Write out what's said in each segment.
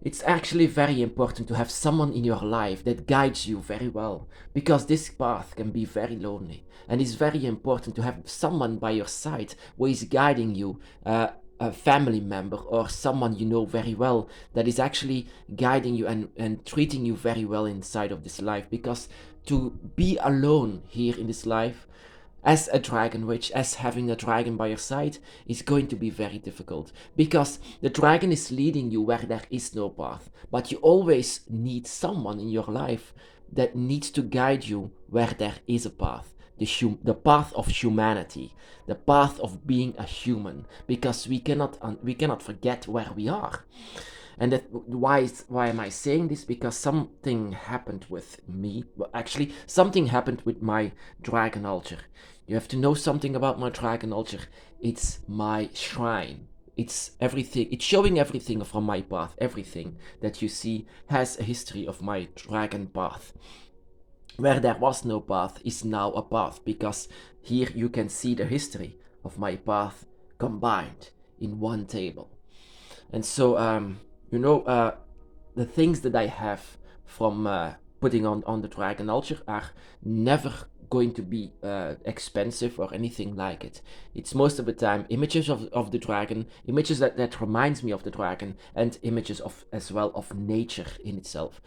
It's actually very important to have someone in your life that guides you very well, because this path can be very lonely, and it's very important to have someone by your side who is guiding you, a family member or someone you know very well that is actually guiding you and treating you very well inside of this life, because to be alone here in this life as a dragon witch, as having a dragon by your side, is going to be very difficult, because the dragon is leading you where there is no path, but you always need someone in your life that needs to guide you where there is a path, the path of humanity, the path of being a human, because we cannot forget where we are. And why am I saying this? Because something happened with me. Well, actually, something happened with my dragon altar. You have to know something about my dragon altar. It's my shrine. It's everything. It's showing everything from my path. Everything that you see has a history of my dragon path. Where there was no path is now a path, because here you can see the history of my path combined in one table. And so, you know, the things that I have from putting on the dragon altar are never going to be expensive or anything like it. It's most of the time images of the dragon, images that reminds me of the dragon, and images of as well of nature in itself.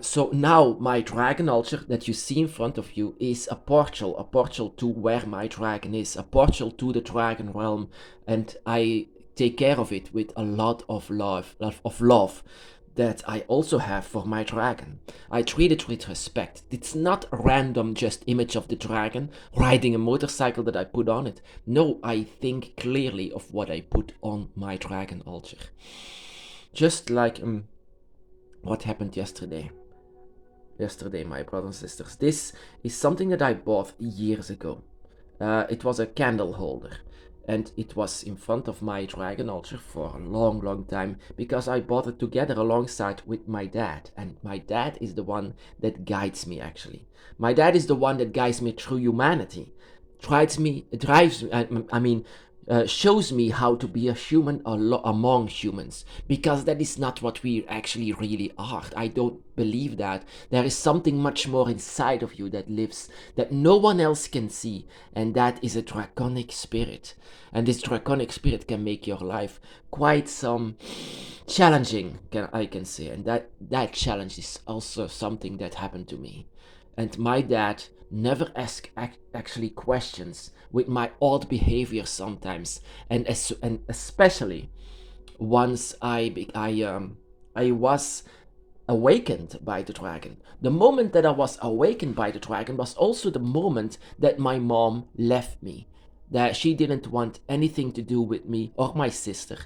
So now my dragon altar that you see in front of you is a portal to where my dragon is, a portal to the dragon realm, and I take care of it with a lot of love that I also have for my dragon. I treat it with respect. It's not a random just image of the dragon riding a motorcycle that I put on it. No, I think clearly of what I put on my dragon altar. Just like what happened yesterday. Yesterday, my brothers and sisters. This is something that I bought years ago. It was a candle holder, and it was in front of my dragon altar for a long time, because I bought it together alongside with my dad, and my dad is the one that guides me. Actually, my dad is the one that guides me through humanity, drives me, I mean, shows me how to be a human among humans, because that is not what we actually really are. I don't believe that. There is something much more inside of you that lives, that no one else can see, and that is a draconic spirit. And this draconic spirit can make your life quite some challenging, I can say. And that challenge is also something that happened to me. And my dad never asked actually questions with my odd behavior sometimes, and especially once I was awakened by the dragon. The moment that I was awakened by the dragon was also the moment that my mom left me. That she didn't want anything to do with me or my sister.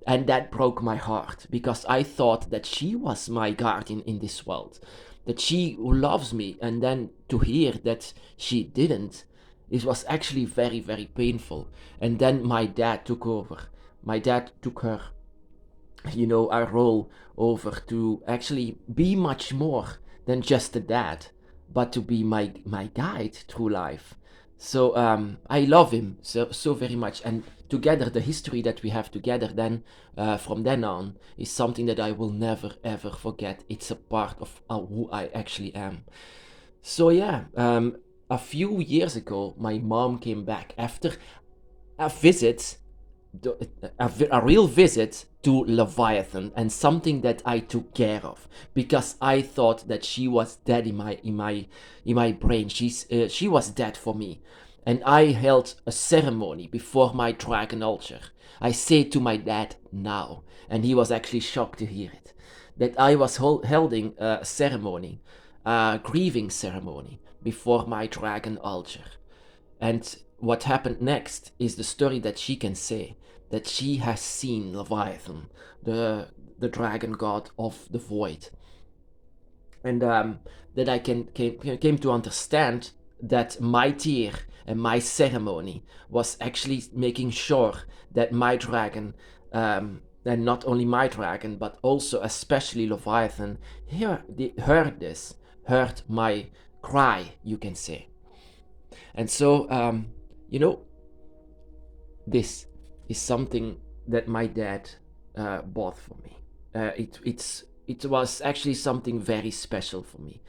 And that broke my heart, because I thought that she was my guardian in this world. That she loves me, and then to hear that she didn't, it was actually very painful. And then my dad took over. My dad took her, our role over to actually be much more than just a dad, but to be my guide through life. So I love him so very much, and together the history that we have together then from then on is something that I will never ever forget. It's a part of who I actually am. So yeah, a few years ago, my mom came back after a visit, a real visit to Leviathan, and something that I took care of, because I thought that she was dead in my brain. She was dead for me, and I held a ceremony before my dragon altar. I say to my dad now, and he was actually shocked to hear it, that I was holding a ceremony, a grieving ceremony before my dragon altar. And what happened next is the story that she can say, that she has seen Leviathan, the dragon god of the void, and that I came to understand that my tear and my ceremony was actually making sure that my dragon, and not only my dragon, but also especially Leviathan, heard my cry, you can say. And so, you know, this is something that my dad bought for me. it was actually something very special for me.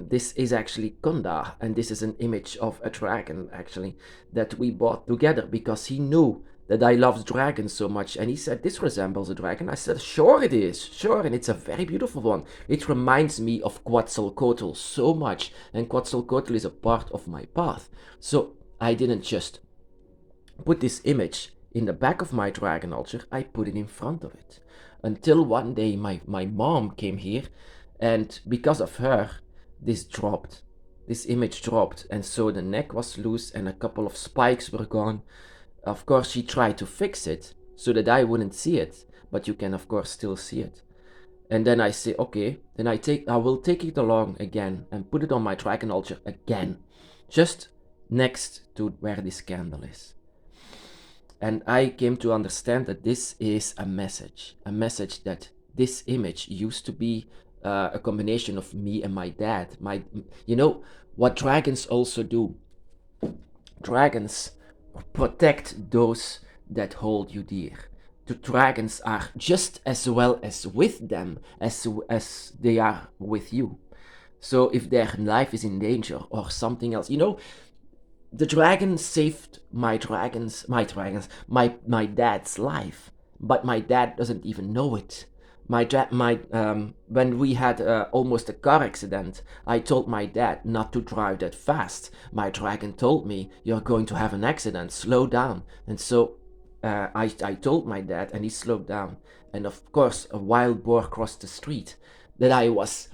This is actually Kunda, and this is an image of a dragon actually that we bought together because he knew that I loved dragons so much, and he said this resembles a dragon. I said sure it is, sure, and it's a very beautiful one. It reminds me of Quetzalcoatl so much, and Quetzalcoatl is a part of my path. So I didn't just put this image in the back of my dragon altar, I put it in front of it. Until one day my mom came here, and because of her, this dropped. This image dropped, and so the neck was loose and a couple of spikes were gone. Of course, she tried to fix it so that I wouldn't see it, but you can of course still see it. And then I say, okay, then I will take it along again and put it on my dragon altar again, just next to where this candle is. And I came to understand that this is a message that this image used to be a combination of me and my dad. You know what dragons also do? Dragons protect those that hold you dear. The dragons are just as well as with them as they are with you. So if their life is in danger or something else, you know, the dragon saved my dad's life, but my dad doesn't even know it. When we had almost a car accident, I told my dad not to drive that fast. My dragon told me, "You're going to have an accident. Slow down." And so I told my dad, and he slowed down. And of course, a wild boar crossed the street that I was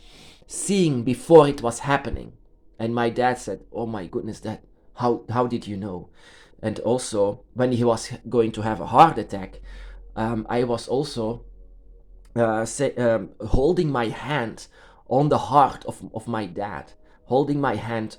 seeing before it was happening. And my dad said, "Oh my goodness, Dad, how did you know?" And also, when he was going to have a heart attack, I was also holding my hand on the heart of my dad, holding my hand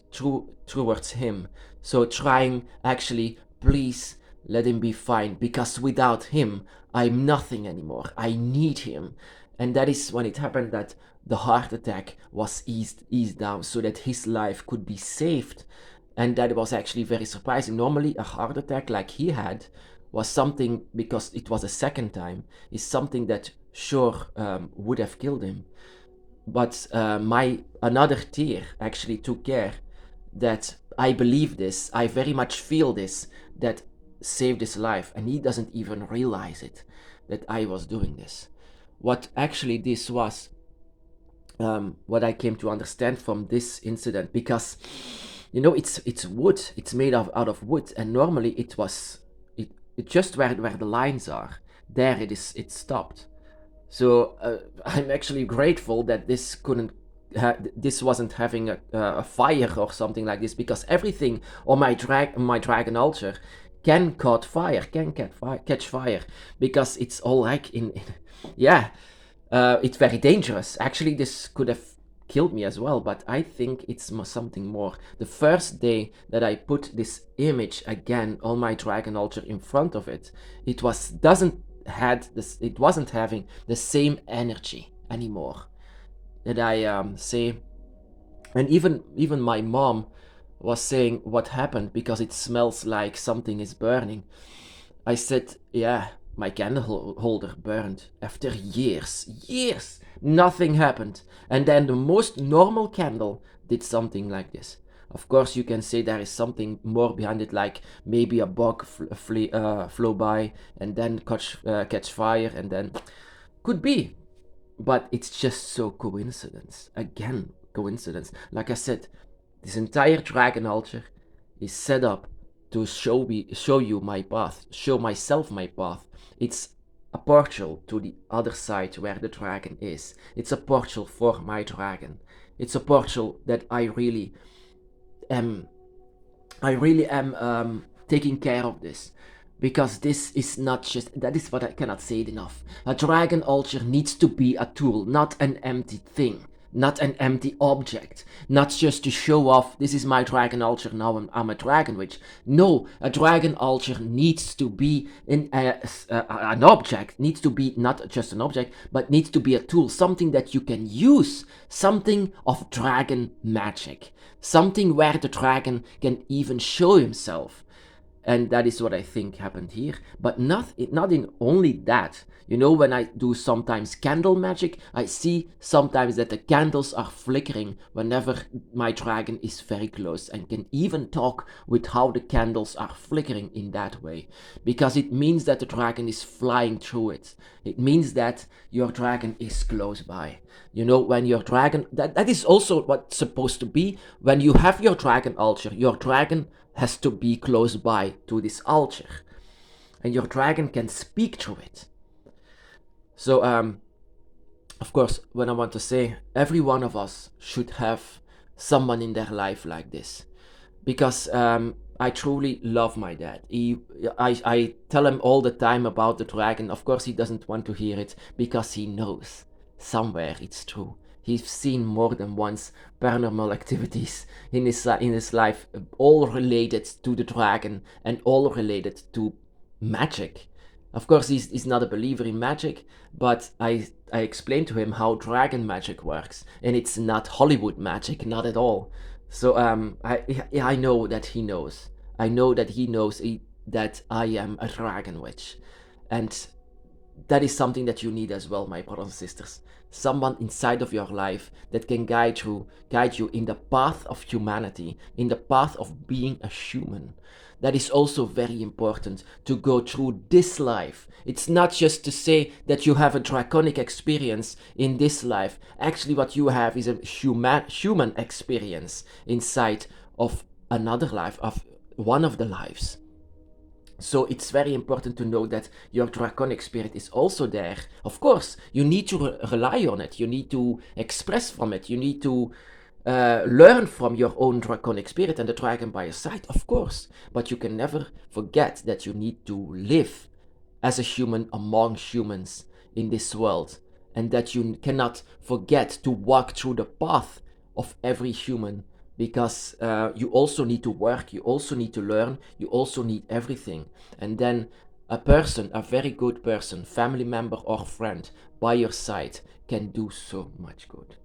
towards him. So trying actually, please let him be fine, because without him, I'm nothing anymore. I need him. And that is when it happened that the heart attack was eased down so that his life could be saved. And that was actually very surprising. Normally, a heart attack like he had was something, because it was a second time, is something that sure would have killed him. But another tear actually took care that I believe this, I very much feel this, that saved his life, and he doesn't even realize it, that I was doing this. What actually this was, what I came to understand from this incident, because you know, it's wood, it's made out of wood, and normally it just where the lines are, there it stopped. So I'm actually grateful that this wasn't having a fire or something like this, because everything on my dragon altar can catch fire, because it's all like it's very dangerous. Actually, this could have killed me as well, but I think it's something more. The first day that I put this image again on my dragon altar in front of it, it wasn't having the same energy anymore. That I say, and even my mom was saying, "What happened? Because it smells like something is burning." I said, "Yeah, my candle holder burned after years. Nothing happened. And then the most normal candle did something like this." Of course, you can say there is something more behind it, like maybe a bug flew by and then catch fire, and then could be. But it's just so coincidence. Again, coincidence. Like I said, this entire dragon altar is set up to show you my path, show myself my path. It's a portal to the other side where the dragon is. It's a portal for my dragon. It's a portal that I really am taking care of this, because this is not just, that is what I cannot say it enough. A dragon altar needs to be a tool, not an empty thing, not an empty object, not just to show off, this is my dragon altar, now I'm a dragon witch. No, a dragon altar needs to be an object, needs to be not just an object, but needs to be a tool, something that you can use, something of dragon magic, something where the dragon can even show himself. And that is what I think happened here. But not in only that. You know, when I do sometimes candle magic, I see sometimes that the candles are flickering whenever my dragon is very close, and can even talk with how the candles are flickering in that way. Because it means that the dragon is flying through it. It means that your dragon is close by. You know, when your dragon, that is also what's supposed to be. When you have your dragon altar, your dragon has to be close by to this altar. And your dragon can speak through it. So, of course, what I want to say, every one of us should have someone in their life like this. Because I truly love my dad. I tell him all the time about the dragon. Of course, he doesn't want to hear it because he knows somewhere it's true. He's seen more than once paranormal activities in his life, all related to the dragon and all related to magic. Of course, he's not a believer in magic, but I explained to him how dragon magic works, and it's not Hollywood magic, not at all. So I know that he knows. I know that he knows that I am a dragon witch, and that is something that you need as well, my brothers and sisters. Someone inside of your life that can guide you in the path of humanity, in the path of being a human. That is also very important to go through this life. It's not just to say that you have a draconic experience in this life. Actually, what you have is a human experience inside of another life, of one of the lives. So it's very important to know that your draconic spirit is also there. Of course, you need to rely on it. You need to express from it. You need to learn from your own draconic spirit and the dragon by your side, of course. But you can never forget that you need to live as a human among humans in this world. And that you cannot forget to walk through the path of every human, because you also need to work, you also need to learn, you also need everything. And then a person, a very good person, family member or friend by your side, can do so much good.